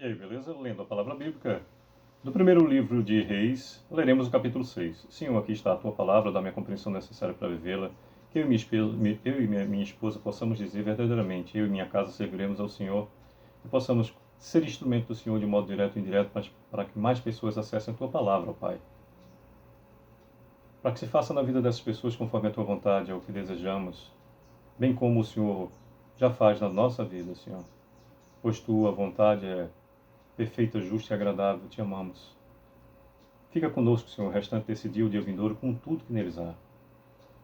E aí, beleza? Lendo a palavra bíblica do primeiro livro de Reis, leremos o capítulo 6. Senhor, aqui está a tua palavra, dá-me a compreensão necessária para vivê-la, que eu e minha esposa possamos dizer verdadeiramente, eu e minha casa serviremos ao Senhor, e possamos ser instrumento do Senhor de modo direto e indireto, mas para que mais pessoas acessem a tua palavra, ó Pai. Para que se faça na vida dessas pessoas conforme a tua vontade, é o que desejamos, bem como o Senhor já faz na nossa vida, Senhor. Pois tua vontade é perfeita, justa e agradável, te amamos. Fica conosco, Senhor, o restante desse dia, o dia vindouro, com tudo que neles há.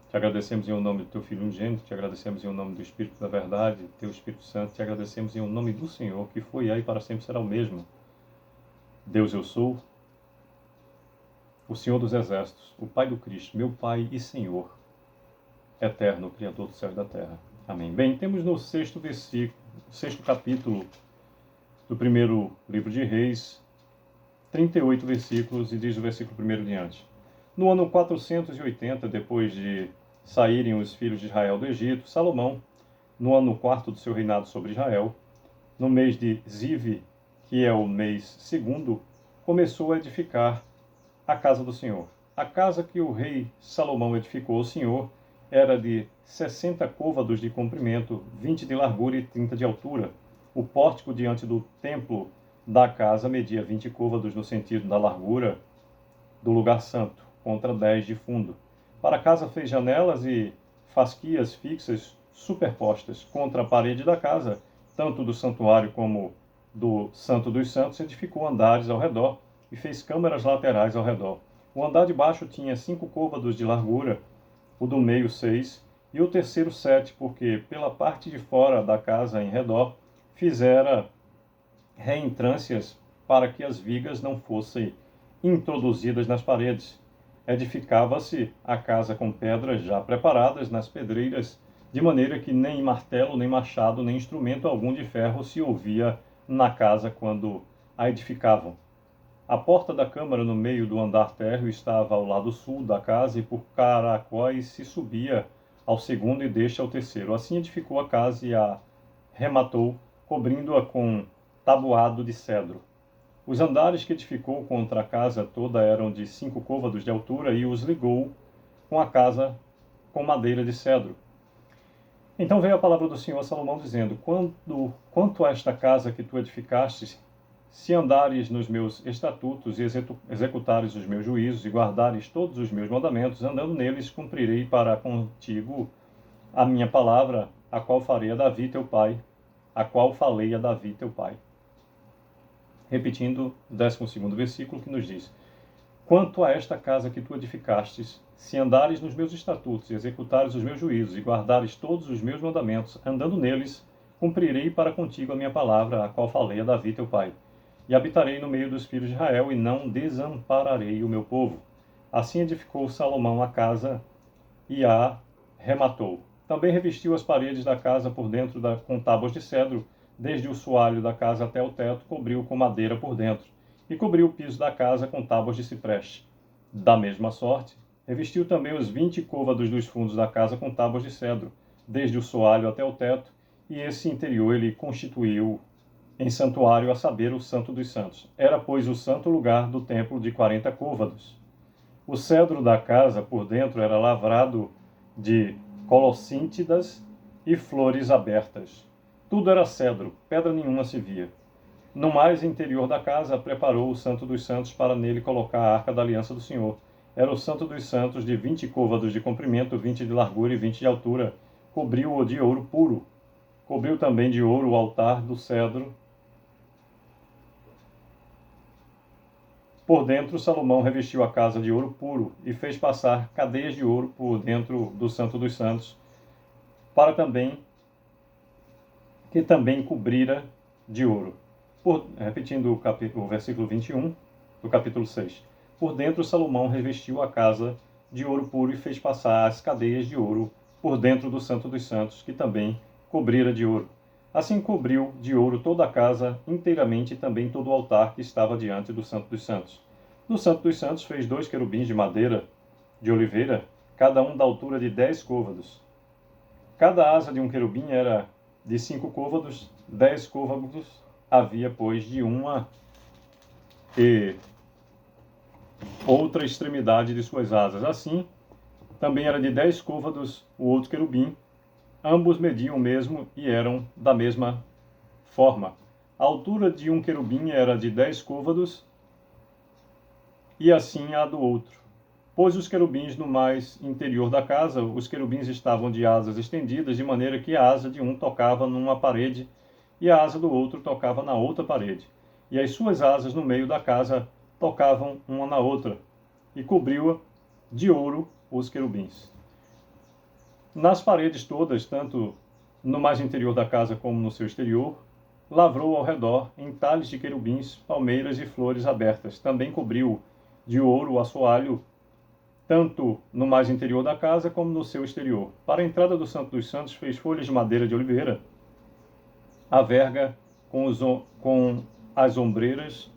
Te agradecemos em nome do teu Filho unigênito, te agradecemos em nome do Espírito da verdade, teu Espírito Santo, te agradecemos em nome do Senhor, que foi e para sempre será o mesmo. Deus eu sou, o Senhor dos exércitos, o Pai do Cristo, meu Pai e Senhor, eterno, Criador do céu e da terra. Amém. Bem, temos no sexto capítulo do primeiro livro de Reis, 38 versículos, e diz o versículo 1 diante. No ano 480, depois de saírem os filhos de Israel do Egito, Salomão, no ano quarto do seu reinado sobre Israel, no mês de Ziv, que é o mês segundo, começou a edificar a casa do Senhor. A casa que o rei Salomão edificou ao Senhor era de 60 côvados de comprimento, 20 de largura e 30 de altura. O pórtico diante do templo da casa media 20 côvados no sentido da largura do lugar santo, contra 10 de fundo. Para a casa fez janelas e fasquias fixas superpostas contra a parede da casa, tanto do santuário como do Santo dos Santos, edificou andares ao redor e fez câmaras laterais ao redor. O andar de baixo tinha 5 côvados de largura, o do meio 6, e o terceiro 7, porque pela parte de fora da casa em redor fizera reentrâncias para que as vigas não fossem introduzidas nas paredes. Edificava-se a casa com pedras já preparadas nas pedreiras, de maneira que nem martelo, nem machado, nem instrumento algum de ferro se ouvia na casa quando a edificavam. A porta da câmara no meio do andar térreo estava ao lado sul da casa e por caracóis se subia ao segundo e deste ao terceiro. Assim edificou a casa e a rematou, cobrindo-a com tabuado de cedro. Os andares que edificou contra a casa toda eram de 5 côvados de altura e os ligou com a casa com madeira de cedro. Então veio a palavra do Senhor a Salomão dizendo: quanto a esta casa que tu edificaste, se andares nos meus estatutos e executares os meus juízos e guardares todos os meus mandamentos, andando neles, cumprirei para contigo a minha palavra, a qual farei a Davi teu pai, a qual falei a Davi teu pai. Repetindo o 12º versículo, que nos diz: quanto a esta casa que tu edificastes, se andares nos meus estatutos e executares os meus juízos e guardares todos os meus mandamentos, andando neles, cumprirei para contigo a minha palavra, a qual falei a Davi teu pai. E habitarei no meio dos filhos de Israel, e não desampararei o meu povo. Assim edificou Salomão a casa e a rematou. Também revestiu as paredes da casa por dentro com tábuas de cedro, desde o soalho da casa até o teto, cobriu com madeira por dentro, e cobriu o piso da casa com tábuas de cipreste. Da mesma sorte, revestiu também os 20 côvados dos fundos da casa com tábuas de cedro, desde o soalho até o teto, e esse interior ele constituiu em santuário, a saber, o Santo dos Santos. Era, pois, o santo lugar do templo de 40 côvados. O cedro da casa, por dentro, era lavrado de colossíntidas e flores abertas. Tudo era cedro, pedra nenhuma se via. No mais interior da casa, preparou o Santo dos Santos para nele colocar a arca da aliança do Senhor. Era o Santo dos Santos de 20 côvados de comprimento, 20 de largura e 20 de altura. Cobriu-o de ouro puro. Cobriu também de ouro o altar do cedro. Por dentro, Salomão revestiu a casa de ouro puro e fez passar cadeias de ouro por dentro do Santo dos Santos, que também cobrira de ouro. Repetindo o versículo 21 do capítulo 6. Por dentro, Salomão revestiu a casa de ouro puro e fez passar as cadeias de ouro por dentro do Santo dos Santos, que também cobrira de ouro. Assim cobriu de ouro toda a casa inteiramente e também todo o altar que estava diante do Santo dos Santos. No Santo dos Santos fez 2 querubins de madeira de oliveira, cada um da altura de 10 côvados. Cada asa de um querubim era de 5 côvados, 10 côvados havia, pois, de uma e outra extremidade de suas asas. Assim, também era de 10 côvados o outro querubim, ambos mediam o mesmo e eram da mesma forma. A altura de um querubim era de 10 côvados, e assim a do outro. Pôs os querubins no mais interior da casa, os querubins estavam de asas estendidas, de maneira que a asa de um tocava numa parede e a asa do outro tocava na outra parede. E as suas asas no meio da casa tocavam uma na outra, e cobriu-a de ouro os querubins. Nas paredes todas, tanto no mais interior da casa como no seu exterior, lavrou ao redor entalhes de querubins, palmeiras e flores abertas. Também cobriu de ouro o assoalho, tanto no mais interior da casa como no seu exterior. Para a entrada do Santo dos Santos fez folhas de madeira de oliveira, a verga com as ombreiras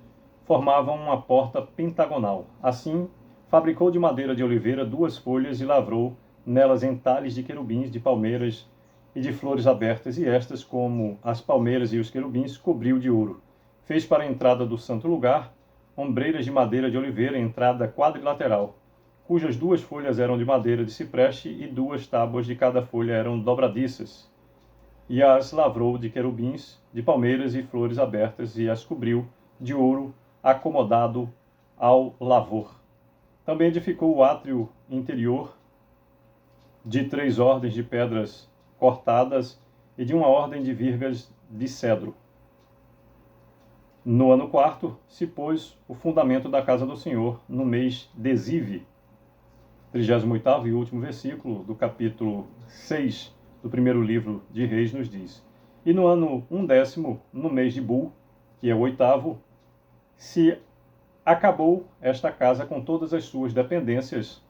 formavam uma porta pentagonal. Assim, fabricou de madeira de oliveira 2 folhas e lavrou nelas entalhes de querubins, de palmeiras e de flores abertas, e estas, como as palmeiras e os querubins, cobriu de ouro. Fez para a entrada do santo lugar ombreiras de madeira de oliveira, entrada quadrilateral, cujas 2 folhas eram de madeira de cipreste e 2 tábuas de cada folha eram dobradiças. E as lavrou de querubins, de palmeiras e flores abertas, e as cobriu de ouro acomodado ao lavor. Também edificou o átrio interior de 3 ordens de pedras cortadas e de uma ordem de virgas de cedro. No ano 4º se pôs o fundamento da casa do Senhor, no mês de Zive. 38º e último versículo do capítulo 6 do primeiro livro de Reis nos diz: E no ano 1º, no mês de Bul, que é o 8º, se acabou esta casa com todas as suas dependências,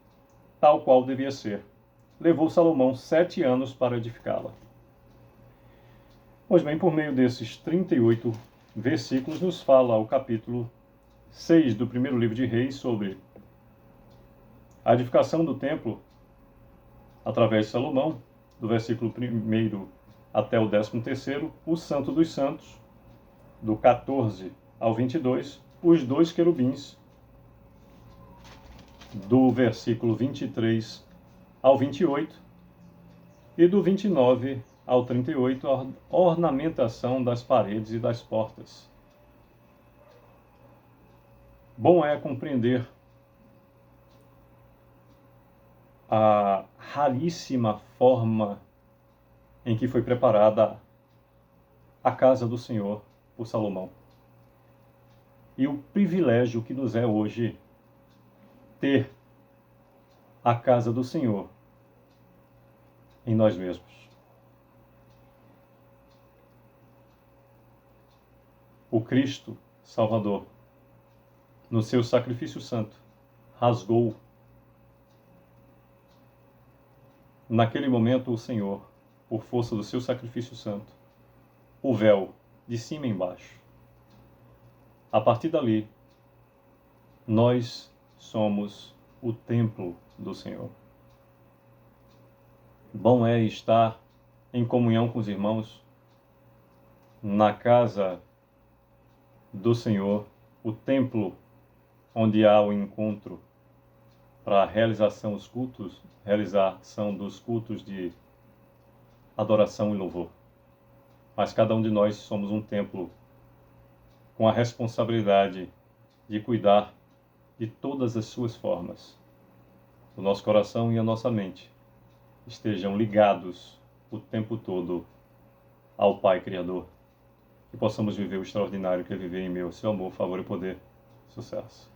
tal qual devia ser. Levou Salomão 7 anos para edificá-la. Pois bem, por meio desses 38 versículos, nos fala o capítulo 6 do primeiro livro de Reis sobre a edificação do templo através de Salomão, do versículo 1º até o 13º, o Santo dos Santos, do 14 ao 22, os 2 querubins, do versículo 23 ao 28, e do 29 ao 38, a ornamentação das paredes e das portas. Bom é compreender a raríssima forma em que foi preparada a casa do Senhor por Salomão. E o privilégio que nos é hoje ter a casa do Senhor em nós mesmos. O Cristo Salvador, no seu sacrifício santo, rasgou naquele momento o Senhor, por força do seu sacrifício santo, o véu de cima e embaixo. A partir dali, nós somos o templo do Senhor. Bom é estar em comunhão com os irmãos na casa do Senhor, o templo onde há o encontro para a realização dos cultos de adoração e louvor. Mas cada um de nós somos um templo com a responsabilidade de cuidar de todas as suas formas. O nosso coração e a nossa mente estejam ligados o tempo todo ao Pai Criador. Que possamos viver o extraordinário que é viver em meu, seu amor, favor e poder. Sucesso.